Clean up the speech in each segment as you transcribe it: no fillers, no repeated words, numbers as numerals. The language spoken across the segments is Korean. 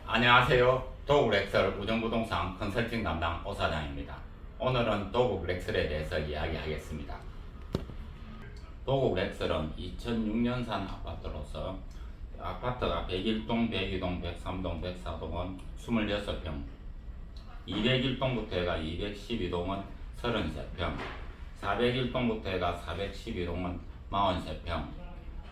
안녕하세요. 도국렉설 우정부동산 컨설팅 담당 오사장입니다. 오늘은 도국렉설에 대해서 이야기하겠습니다. 도국렉설은 2006년산 아파트로서 아파트가 101동, 102동, 103동, 104동은 26평, 201동부터 해가 212동은 33평, 401동부터 해가 412동은 43평,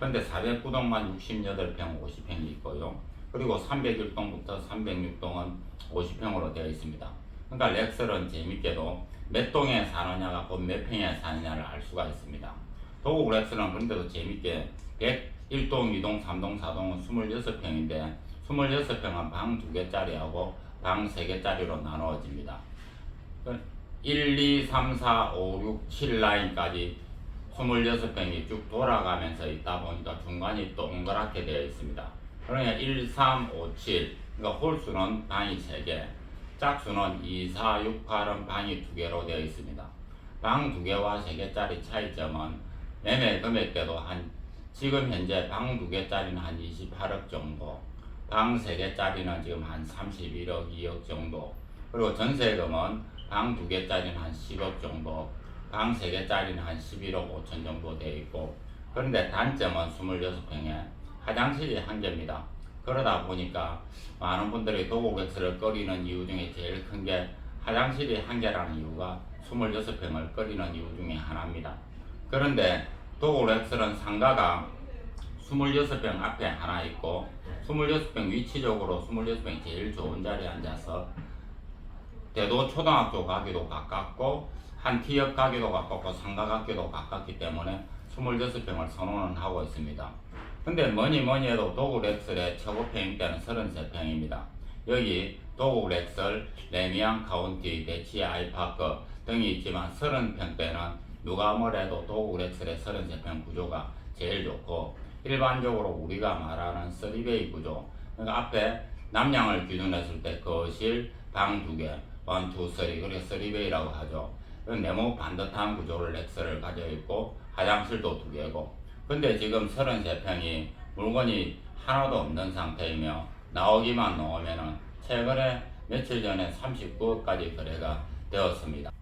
근데 409동만 68평, 50평이 있고요. 그리고 301동부터 306동은 50평으로 되어 있습니다. 그러니까 렉설은 재밌게도 몇 동에 사느냐가 곧 몇 평에 사느냐를 알 수가 있습니다. 도국 렉설은 그런데도 재밌게 101동, 2동, 3동, 4동은 26평인데 26평은 방 2개짜리하고 방 3개짜리로 나누어집니다. 1, 2, 3, 4, 5, 6, 7 라인까지 26평이 쭉 돌아가면서 있다 보니까 중간이 동그랗게 되어 있습니다. 그러니까 1, 3, 5, 7 그러니까 홀수는 방이 3개, 짝수는 2, 4, 6, 8은 방이 2개로 되어 있습니다. 방 2개와 3개짜리 차이점은 매매 금액대도 지금 현재 방 2개짜리는 한 28억 정도, 방 3개짜리는 지금 한 31억, 2억 정도, 그리고 전세금은 방 2개짜리는 한 10억 정도, 방 3개짜리는 한 11억 5천 정도 되어 있고, 그런데 단점은 26평에 화장실이 한 개입니다. 그러다 보니까 많은 분들이 도국렉설을 꺼리는 이유 중에 제일 큰 게 화장실이 한 개라는 이유가 26평을 꺼리는 이유 중에 하나입니다. 그런데 도국렉설은 상가가 26평 앞에 하나 있고 26평 위치적으로 26평 제일 좋은 자리에 앉아서 대도 초등학교 가기도 가깝고 한 티역 가기도 가깝고 상가 가기도 가깝기 때문에 26평을 선호는 하고 있습니다. 근데 뭐니 해도 도국렉설의 최고 평형대는 33평입니다. 여기 도국렉설, 레미안 카운티, 대치 아이파크 등이 있지만 30평대는 누가 뭐래도 도국렉설의 33평 구조가 제일 좋고, 일반적으로 우리가 말하는 3베이 구조, 그러니까 앞에 남량을 기준했을 때 거실, 방 2개, 1, 2, 3, 그래서 3베이라고 하죠. 네모 반듯한 구조를 렉설을 가지고 있고 화장실도 2개고, 근데 지금 33평이 물건이 하나도 없는 상태이며 나오기만 나오면은 최근에 며칠 전에 39억까지 거래가 되었습니다.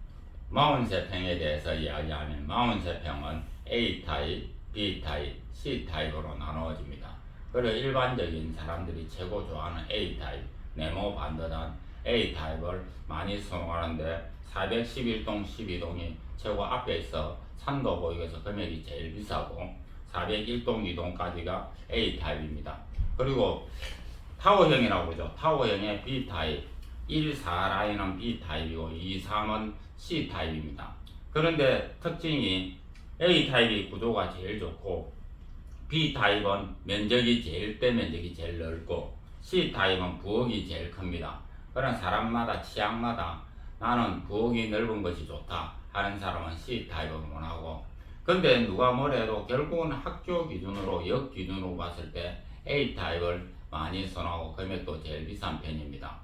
43평에 대해서 이야기하면 43평은 A타입, B타입, C타입으로 나누어집니다. 그리고 일반적인 사람들이 최고 좋아하는 A타입, 네모 반듯한 A타입을 많이 선호하는데 411동, 12동이 최고 앞에 있어 산도 보이고 해서 금액이 제일 비싸고 401동, 2동까지가 A타입입니다. 그리고 타워형이라고 그러죠. 타워형의 B타입, 1, 4 라인은 B타입이고 2, 3은 C타입입니다. 그런데 특징이 A타입이 구조가 제일 좋고 B타입은 면적이 제일 넓고 C타입은 부엌이 제일 큽니다. 그런 사람마다 취향마다 나는 부엌이 넓은 것이 좋다 하는 사람은 C타입을 원하고, 근데 누가 뭐래도 결국은 학교 기준으로 역 기준으로 봤을 때 A타입을 많이 선호하고 금액도 제일 비싼 편입니다.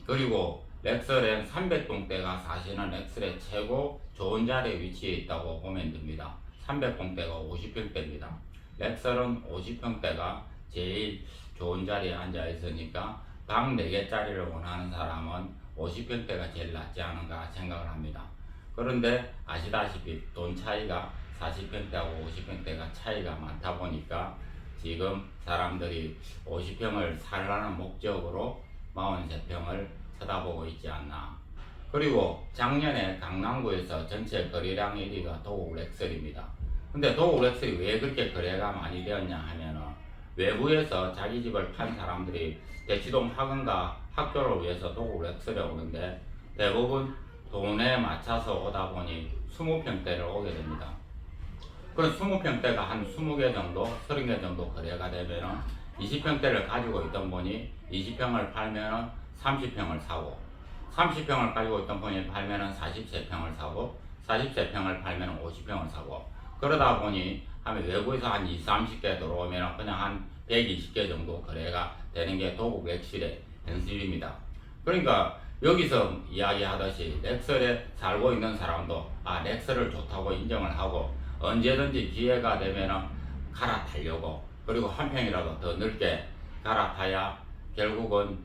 그리고 렉설엔 300동대가 사실은 렉설의 최고 좋은 자리에 위치해 있다고 보면 됩니다. 300동대가 50평대입니다. 렉설은 50평대가 제일 좋은 자리에 앉아 있으니까 방 4개짜리를 원하는 사람은 50평대가 제일 낫지 않은가 생각을 합니다. 그런데 아시다시피 돈 차이가 40평대하고 50평대가 차이가 많다 보니까 지금 사람들이 50평을 살라는 목적으로 43평을 쳐다보고 있지 않나. 그리고 작년에 강남구에서 전체 거래량 1위가 도국렉설입니다. 근데 도국렉설이 왜 그렇게 거래가 많이 되었냐 하면은 외부에서 자기 집을 판 사람들이 대치동 학원과 학교를 위해서 도국렉설에 오는데 대부분 돈에 맞춰서 오다 보니 20평대를 오게 됩니다. 그럼 20평대가 한 20개 정도, 30개 정도 거래가 되면은 20평대를 가지고 있던 분이 20평을 팔면은 30평을 사고, 30평을 가지고 있던 분이 팔면은 43평을 사고, 43평을 팔면은 50평을 사고, 그러다 보니 하면 외국에서 한 20, 30개 들어오면 그냥 한 120개 정도 거래가 되는 게 도국렉설의 현실입니다. 그러니까 여기서 이야기하듯이 렉설에 살고 있는 사람도 렉설을 좋다고 인정을 하고 언제든지 기회가 되면 갈아타려고, 그리고 한 평이라도 더 넓게 갈아타야 결국은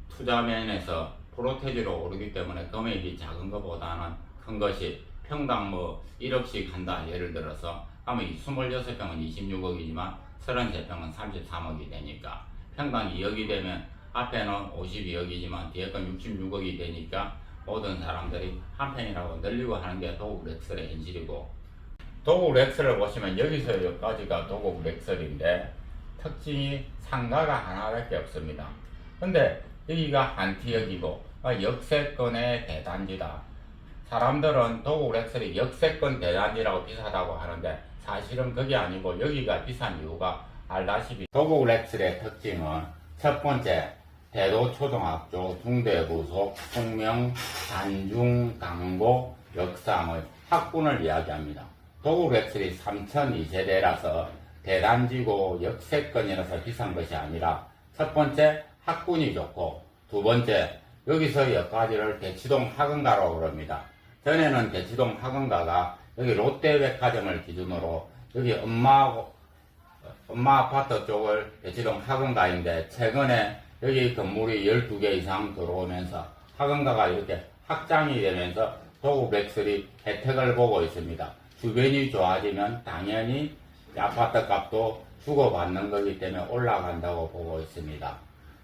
투자 면에서 프로테지로 오르기 때문에 금액이 작은 것보다는 큰 것이 평당 뭐 1억씩 한다 예를 들어서 하면 26평은 26억이지만 33평은 33억이 되니까 평당 2억이 되면 앞에는 52억이지만 뒤에 건 66억이 되니까 모든 사람들이 한 평이라고 늘리고 하는 게 도국 렉설의 현실이고, 도국 렉설을 보시면 여기서 여기까지가 도국 렉설인데 특징이 상가가 하나밖에 없습니다. 근데 여기가 한티역이고 역세권의 대단지다. 사람들은 도국 렉설이 역세권 대단지라고 비싸다고 하는데 사실은 그게 아니고 여기가 비싼 이유가 알다시피 도국 렉설의 특징은 첫 번째 대도초등학교, 중대부속, 숙명, 단중, 강보, 역삼의 학군을 이야기합니다. 도국 렉설이 3002세대라서 대단지고 역세권이라서 비싼 것이 아니라 첫 번째 학군이 좋고 두 번째 여기서 여기까지를 대치동 학원가라고 그럽니다. 전에는 대치동 학원가가 여기 롯데백화점을 기준으로 여기 엄마 아파트 쪽을 대치동 학원가인데 최근에 여기 건물이 12개 이상 들어오면서 학원가가 이렇게 확장이 되면서 도국 렉설이 혜택을 보고 있습니다. 주변이 좋아지면 당연히 아파트 값도 주고받는 거기 때문에 올라간다고 보고 있습니다.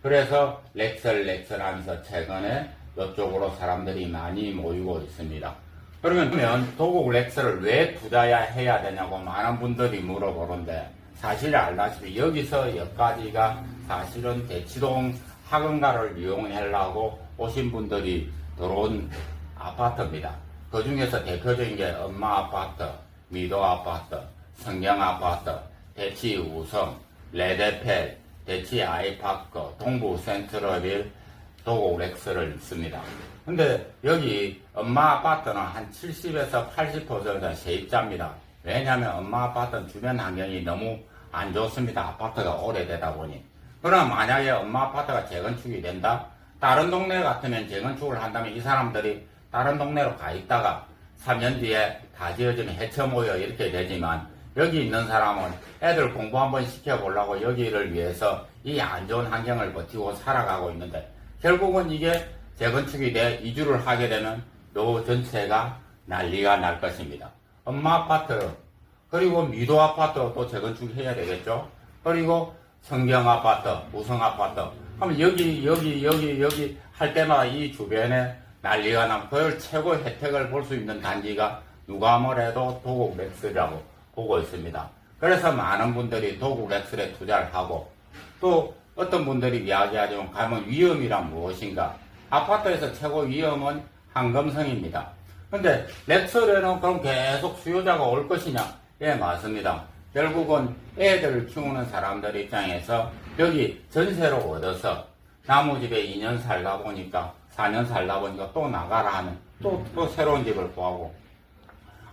그래서 렉설 하면서 최근에 이쪽으로 사람들이 많이 모이고 있습니다. 그러면 도국 렉설을 왜 투자해야 되냐고 많은 분들이 물어보는데 사실 알다시피 여기서 여기까지가 사실은 대치동 학원가를 이용하려고 오신 분들이 들어온 아파트입니다. 그 중에서 대표적인 게 엄마 아파트, 미도 아파트, 성경 아파트, 대치 우성, 레드펠, 대치 아이파크, 동부 센트럴빌, 도국 렉설을 있습니다. 근데 여기 엄마 아파트는 한 70에서 80% 세입자입니다. 왜냐하면 엄마 아파트는 주변 환경이 너무 안 좋습니다. 아파트가 오래되다 보니. 그럼 만약에 엄마 아파트가 재건축이 된다? 다른 동네 같으면 재건축을 한다면 이 사람들이 다른 동네로 가 있다가 3년 뒤에 다 지어지면 해쳐 모여 이렇게 되지만 여기 있는 사람은 애들 공부 한번 시켜보려고 여기를 위해서 이 안 좋은 환경을 버티고 살아가고 있는데 결국은 이게 재건축이 돼 이주를 하게 되면 요 전체가 난리가 날 것입니다. 엄마 아파트 그리고 미도 아파트 또 재건축해야 되겠죠. 그리고 성경 아파트, 우성 아파트 하면 여기 할 때마다 이 주변에 난리가 나고 그걸 최고 혜택을 볼 수 있는 단지가 누가 뭐래도 도국 렉설이라고 보고 있습니다. 그래서 많은 분들이 도국 렉설에 투자를 하고 또 어떤 분들이 이야기하지만 가면 위험이란 무엇인가? 아파트에서 최고 위험은 황금성입니다. 근데 렉설에는 그럼 계속 수요자가 올 것이냐? 예, 맞습니다. 결국은 애들을 키우는 사람들 입장에서 여기 전세로 얻어서 나무집에 2년 살다 보니까 4년 살다 보니까 또 나가라 하는 또 새로운 집을 구하고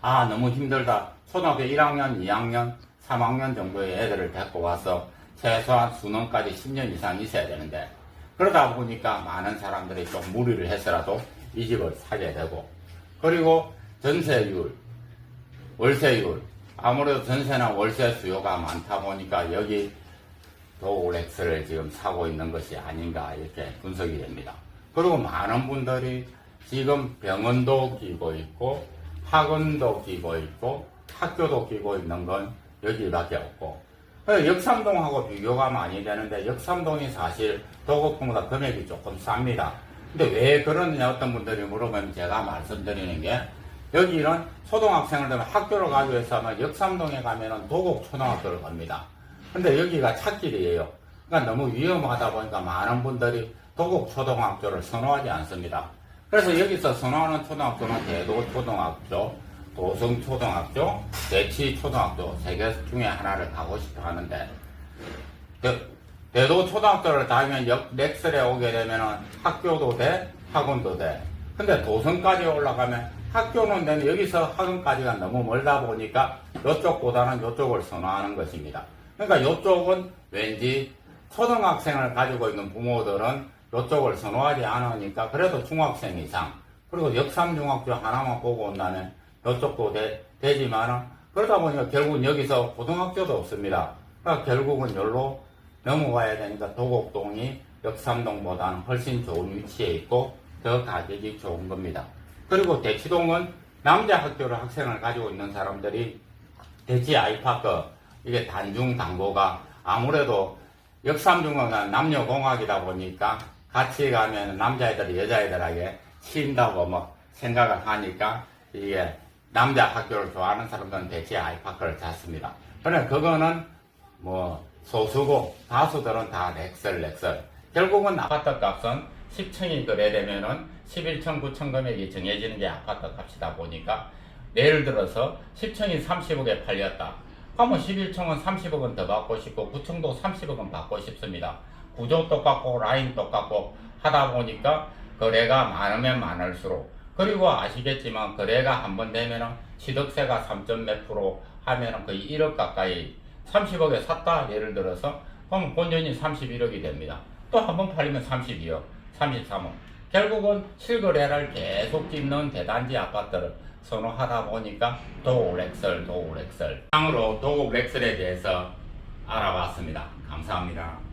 너무 힘들다. 초등학교 1학년, 2학년, 3학년 정도의 애들을 데리고 와서 최소한 수능까지 10년 이상 있어야 되는데 그러다 보니까 많은 사람들이 좀 무리를 해서라도 이 집을 사게 되고 그리고 전세율, 월세율 아무래도 전세나 월세 수요가 많다 보니까 여기 도국 렉설을 지금 사고 있는 것이 아닌가 이렇게 분석이 됩니다. 그리고 많은 분들이 지금 병원도 끼고 있고 학원도 끼고 있고 학교도 끼고 있는 건 여기밖에 없고 역삼동하고 비교가 많이 되는데 역삼동이 사실 도곡동보다 금액이 조금 쌉니다. 근데 왜 그러느냐 어떤 분들이 물어보면 제가 말씀드리는 게 여기는 초등학생을 되면 학교를 가기 위해서 하면 역삼동에 가면은 도곡초등학교를 갑니다. 근데 여기가 찻길이에요. 그러니까 너무 위험하다 보니까 많은 분들이 도곡초등학교를 선호하지 않습니다. 그래서 여기서 선호하는 초등학교는 대도초등학교, 도성초등학교, 대치초등학교 세 개 중에 하나를 가고 싶어 하는데 대도초등학교를 다니면 렉설에 오게 되면 학교도 돼, 학원도 돼. 근데 도성까지 올라가면 학교는 되는 여기서 학원까지가 너무 멀다 보니까 이쪽보다는 이쪽을 선호하는 것입니다. 그러니까 이쪽은 왠지 초등학생을 가지고 있는 부모들은 이쪽을 선호하지 않으니까 그래도 중학생 이상 그리고 역삼중학교 하나만 보고 온다면 이쪽도 되지만은 그러다 보니까 결국은 여기서 고등학교도 없습니다. 그러니까 결국은 여기로 넘어가야 되니까 도곡동이 역삼동보다는 훨씬 좋은 위치에 있고 더 가격이 좋은 겁니다. 그리고 대치동은 남자 학교를 학생을 가지고 있는 사람들이 대치 아이파크 이게 단중 당고가 아무래도 역삼중은 남녀공학이다 보니까 같이 가면 남자애들이 여자애들에게 치인다고 뭐 생각을 하니까 이게 남자 학교를 좋아하는 사람들은 대체 아이파크를 찾습니다. 그러나 그거는 뭐 소수고 다수들은 다 렉설. 결국은 아파트 값은 10층이 그래 되면은 11층, 9층 금액이 정해지는 게 아파트 값이다 보니까 예를 들어서 10층이 30억에 팔렸다. 그러면 11층은 30억은 더 받고 싶고 9층도 30억은 받고 싶습니다. 구조 똑같고 라인 똑같고 하다 보니까 거래가 많으면 많을수록 그리고 아시겠지만 거래가 한 번 되면은 취득세가 3점 몇 프로 하면은 거의 1억 가까이 30억에 샀다 예를 들어서 그럼 본전이 31억이 됩니다. 또 한 번 팔리면 32억, 33억. 결국은 실거래를 계속 찍는 대단지 아파트를 선호하다 보니까 도곡렉설. 향으로 도곡렉설에 대해서 알아봤습니다. 감사합니다.